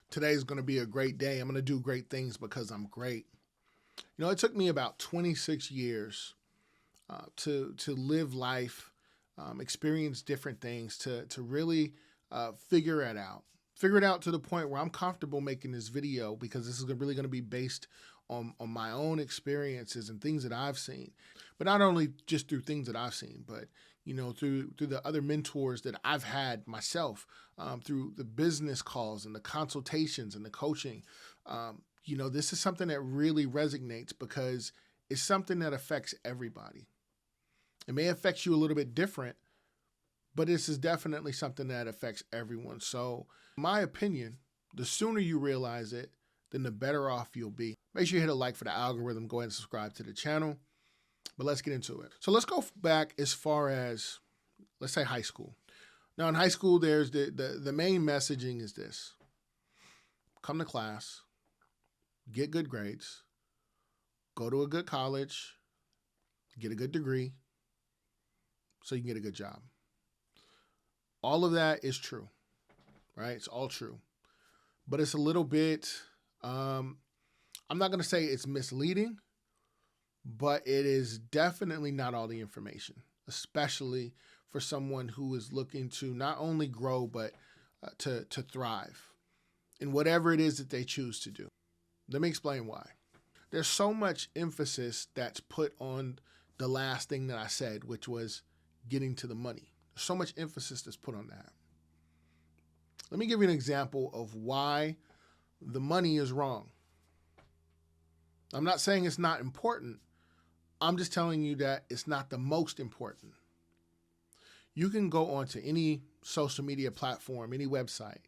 Today's going to be a great day. I'm going to do great things because I'm great. You know, it took me about 26 years to live life, experience different things, to really figure it out. Figure it out to the point where I'm comfortable making this video because this is really going to be based on my own experiences and things that I've seen. But not only just through things that I've seen, but you know, through the other mentors that I've had myself, through the business calls and the consultations and the coaching. You know, this is something that really resonates because it's something that affects everybody. It may affect you a little bit different, but this is definitely something that affects everyone. So, in my opinion, the sooner you realize it, then the better off you'll be. Make sure you hit a like for the algorithm. Go ahead and subscribe to the channel. But let's get into it. So let's go back as far as, let's say, high school. Now, in high school, there's the main messaging is this. Come to class, get good grades, go to a good college, get a good degree, so you can get a good job. All of that is true, right? It's all true. But it's a little bit, I'm not going to say it's misleading, but it is definitely not all the information, especially for someone who is looking to not only grow, but to thrive in whatever it is that they choose to do. Let me explain why. There's so much emphasis that's put on the last thing that I said, which was getting to the money. There's so much emphasis that's put on that. Let me give you an example of why the money is wrong. I'm not saying it's not important. I'm just telling you that it's not the most important. You can go onto any social media platform, any website,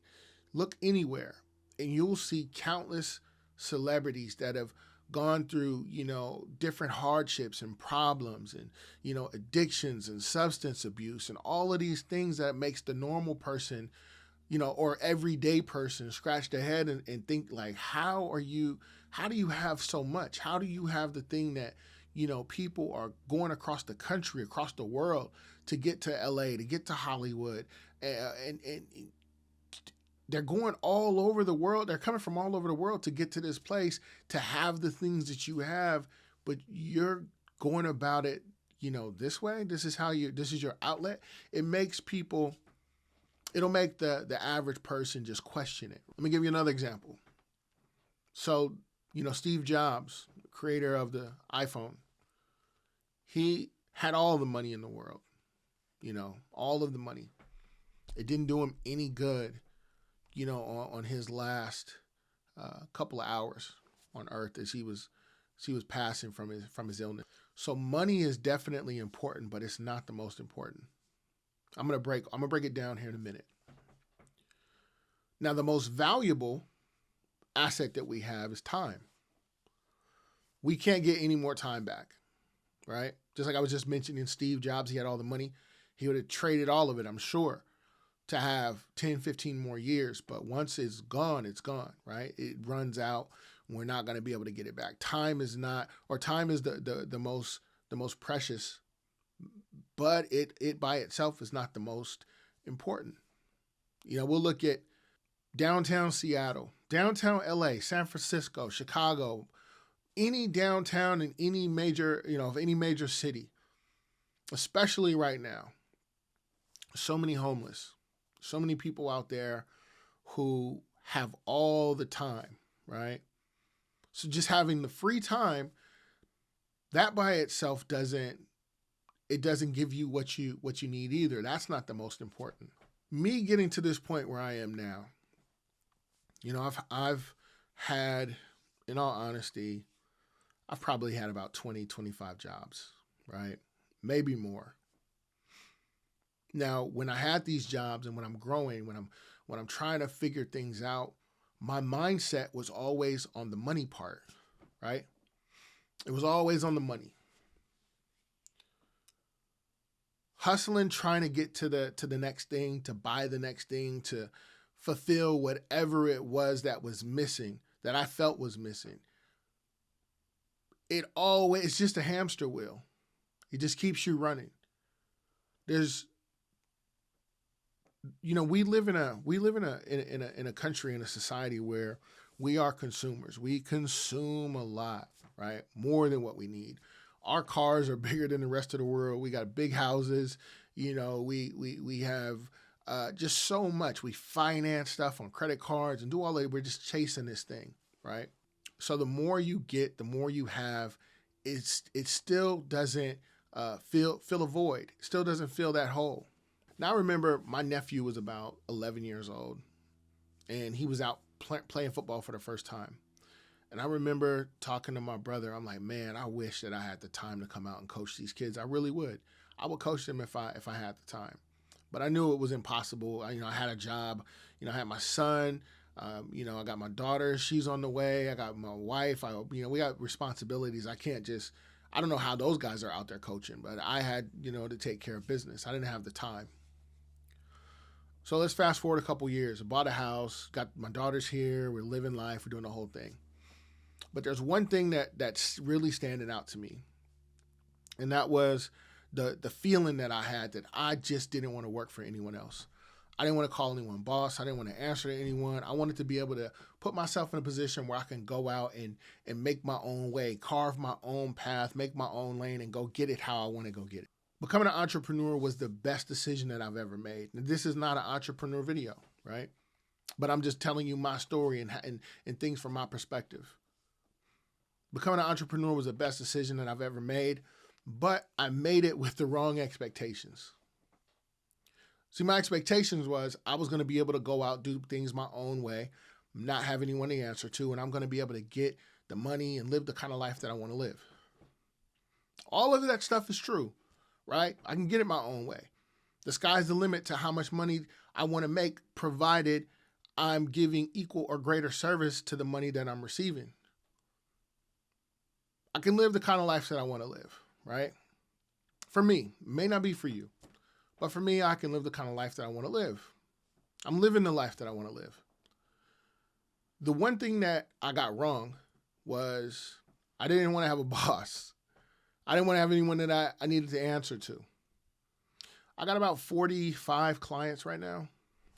look anywhere, and you'll see countless celebrities that have gone through, you know, different hardships and problems and, you know, addictions and substance abuse and all of these things that makes the normal person, you know, or everyday person scratch their head and think like, how do you have so much? How do you have the thing that, you know, people are going across the country, across the world to get to LA, to get to Hollywood, and they're going all over the world. They're coming from all over the world to get to this place, to have the things that you have, but you're going about it, you know, this way. This is your outlet. It makes people, it'll make the average person just question it. Let me give you another example. So, you know, Steve Jobs, creator of the iPhone, he had all the money in the world, you know, all of the money. It didn't do him any good, you know, on his last couple of hours on Earth as he was passing from his illness. So money is definitely important, but it's not the most important. I'm gonna break it down here in a minute. Now, the most valuable asset that we have is time. We can't get any more time back, right? Just like I was just mentioning Steve Jobs, he had all the money. He would have traded all of it, I'm sure, to have 10, 15 more years. But once it's gone, right? It runs out. We're not going to be able to get it back. Time is the most precious, but it by itself is not the most important. You know, we'll look at downtown Seattle, downtown LA, San Francisco, Chicago, any downtown in any major, you know, of any major city, especially right now. So many homeless, so many people out there who have all the time, right? So just having the free time, that by itself doesn't give you what you need either. That's not the most important. Me getting to this point where I am now, you know, I've had, in all honesty, I've probably had about 20, 25 jobs, right? Maybe more. Now, when I had these jobs and when I'm growing, when I'm trying to figure things out, my mindset was always on the money part, right? It was always on the money. Hustling, trying to get to the next thing, to buy the next thing, to fulfill whatever it was that was missing, that I felt was missing. It's just a hamster wheel. It just keeps you running. There's We live in a country, in a society where we are consumers. We consume a lot, right? More than what we need. Our cars are bigger than the rest of the world. We got big houses. We have just so much. We finance stuff on credit cards and do all that. We're just chasing this thing, right? So the more you get, the more you have. It still doesn't fill a void. It still doesn't fill that hole. Now I remember my nephew was about 11 years old, and he was out playing football for the first time. And I remember talking to my brother. I'm like, man, I wish that I had the time to come out and coach these kids. I really would. I would coach them if I had the time. But I knew it was impossible. I had a job. I had my son. I got my daughter. She's on the way. I got my wife. We got responsibilities. I don't know how those guys are out there coaching, but I had, to take care of business. I didn't have the time. So let's fast forward a couple years. I bought a house, got my daughters here. We're living life. We're doing the whole thing. But there's one thing that's really standing out to me, and that was the feeling that I had that I just didn't want to work for anyone else. I didn't want to call anyone boss. I didn't want to answer to anyone. I wanted to be able to put myself in a position where I can go out and make my own way, carve my own path, make my own lane, and go get it how I want to go get it. Becoming an entrepreneur was the best decision that I've ever made. Now, this is not an entrepreneur video, right? But I'm just telling you my story and things from my perspective. Becoming an entrepreneur was the best decision that I've ever made, but I made it with the wrong expectations. See, my expectations was I was going to be able to go out, do things my own way, not have anyone to answer to, and I'm going to be able to get the money and live the kind of life that I want to live. All of that stuff is true, right? I can get it my own way. The sky's the limit to how much money I want to make, provided I'm giving equal or greater service to the money that I'm receiving. I can live the kind of life that I want to live, right? For me, it may not be for you, but for me, I can live the kind of life that I want to live. I'm living the life that I want to live. The one thing that I got wrong was I didn't want to have a boss. I didn't want to have anyone that I needed to answer to. I got about 45 clients right now.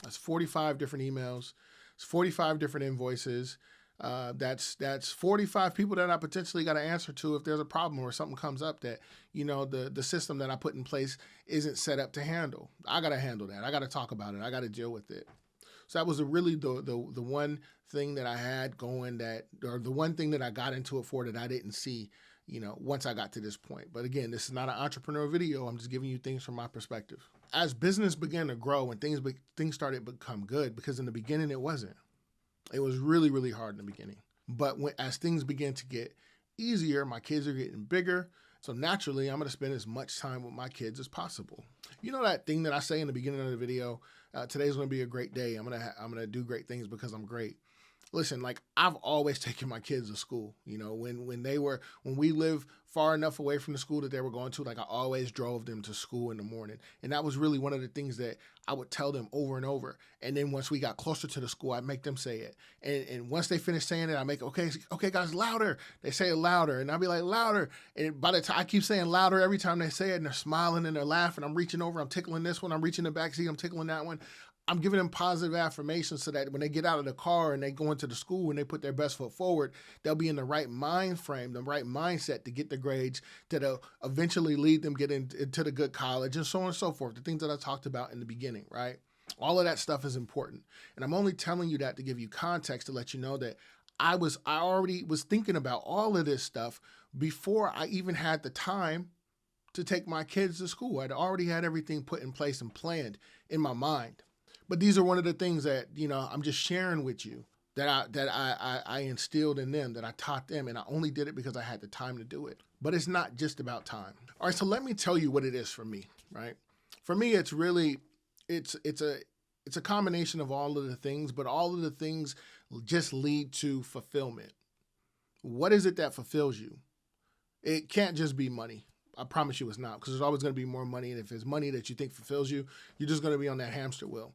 That's 45 different emails. It's 45 different invoices. That's 45 people that I potentially got to answer to if there's a problem or something comes up that, the system that I put in place isn't set up to handle. I got to handle that. I got to talk about it. I got to deal with it. So that was really the one thing that I had going or the one thing that I got into it for that I didn't see, once I got to this point. But again, this is not an entrepreneur video. I'm just giving you things from my perspective. As business began to grow and things started to become good, because in the beginning it wasn't. It was really, really hard in the beginning. But as things began to get easier, my kids are getting bigger. So naturally, I'm going to spend as much time with my kids as possible. You know that thing that I say in the beginning of the video, today's going to be a great day. I'm going to do great things because I'm great. Listen, I've always taken my kids to school. When we lived far enough away from the school that they were going to, I always drove them to school in the morning. And that was really one of the things that I would tell them over and over. And then once we got closer to the school, I'd make them say it. And once they finished saying it, I make, okay, guys, louder. They say it louder. And I'd be like, louder. And by the time I keep saying louder every time they say it, and they're smiling and they're laughing, I'm reaching over, I'm tickling this one, I'm reaching the back seat, I'm tickling that one. I'm giving them positive affirmations so that when they get out of the car and they go into the school and they put their best foot forward, they'll be in the right mind frame, the right mindset to get the grades that'll eventually lead them get into the good college and so on and so forth, the things that I talked about in the beginning, right? All of that stuff is important. And I'm only telling you that to give you context, to let you know that I already was thinking about all of this stuff before I even had the time to take my kids to school. I'd already had everything put in place and planned in my mind. But these are one of the things that, I'm just sharing with you that I instilled in them, that I taught them, and I only did it because I had the time to do it. But it's not just about time. All right, so let me tell you what it is for me, right? For me, it's really, it's a combination of all of the things, but all of the things just lead to fulfillment. What is it that fulfills you? It can't just be money. I promise you it's not, because there's always going to be more money. And if it's money that you think fulfills you, you're just going to be on that hamster wheel.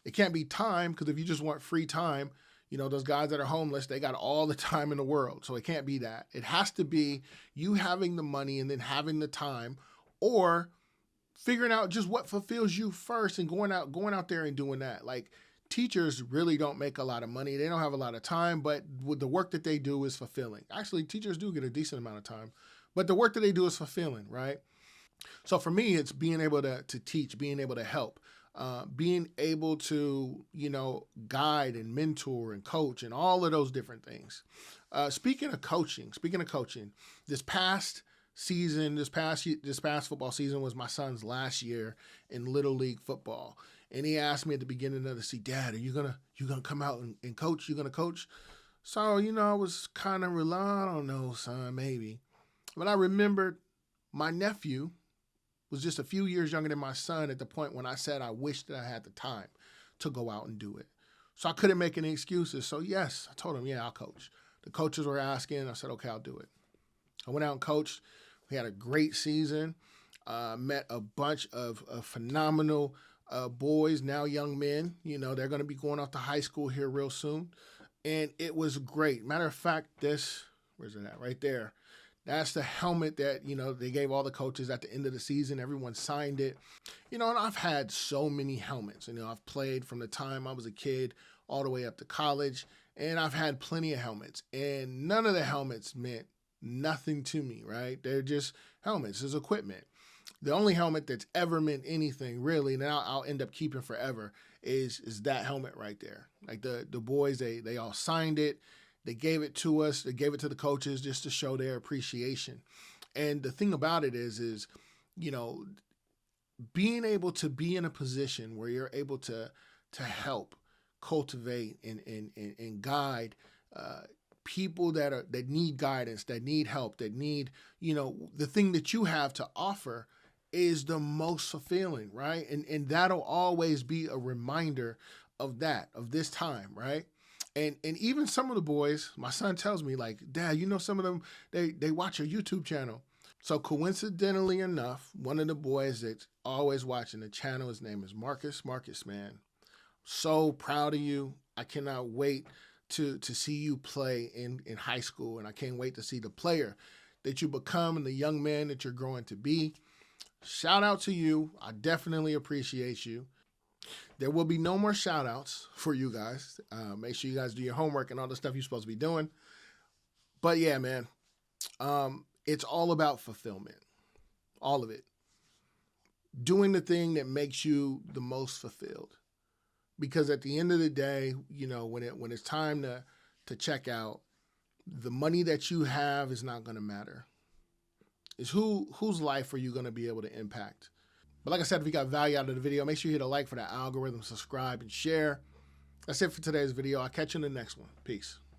It can't be time, because if you just want free time, those guys that are homeless, they got all the time in the world. So it can't be that. It has to be you having the money and then having the time, or figuring out just what fulfills you first and going out there and doing that. Like, teachers really don't make a lot of money. They don't have a lot of time, but with the work that they do is fulfilling. Actually, teachers do get a decent amount of time, but the work that they do is fulfilling, right? So for me, it's being able to teach, being able to help, being able to, guide and mentor and coach and all of those different things. Speaking of coaching, this past season, this past football season was my son's last year in Little League football. And he asked me at the beginning of the season, Dad, are you gonna come out and coach? You gonna coach? So, I was kind of relying, I don't know, son, maybe. But I remembered my nephew was just a few years younger than my son at the point when I said I wished that I had the time to go out and do it. So I couldn't make any excuses. So yes, I told him, yeah, I'll coach. The coaches were asking. I said, okay, I'll do it. I went out and coached. We had a great season. Met a bunch of phenomenal boys, now young men. They're going to be going off to high school here real soon. And it was great. Matter of fact, where's it at? Right there. That's the helmet that, they gave all the coaches at the end of the season. Everyone signed it. And I've had so many helmets. I've played from the time I was a kid all the way up to college. And I've had plenty of helmets. And none of the helmets meant nothing to me, right? They're just helmets. It's equipment. The only helmet that's ever meant anything, really, and I'll end up keeping forever, is that helmet right there. Like the boys, they all signed it. They gave it to us. They gave it to the coaches just to show their appreciation. And the thing about it is, being able to be in a position where you're able to help cultivate and guide people that need guidance, that need help, that need, the thing that you have to offer is the most fulfilling, right? And that'll always be a reminder of this time, right? And even some of the boys, my son tells me, like, Dad, some of them, they watch your YouTube channel. So coincidentally enough, one of the boys that's always watching the channel, his name is Marcus. Marcus, man, so proud of you. I cannot wait to see you play in high school. And I can't wait to see the player that you become and the young man that you're growing to be. Shout out to you. I definitely appreciate you. There will be no more shout outs for you guys. Make sure you guys do your homework and all the stuff you're supposed to be doing. But yeah, man, it's all about fulfillment. All of it. Doing the thing that makes you the most fulfilled. Because at the end of the day, when it's time to check out, the money that you have is not going to matter. It's whose life are you going to be able to impact? But like I said, if you got value out of the video, make sure you hit a like for that algorithm, subscribe, and share. That's it for today's video. I'll catch you in the next one. Peace.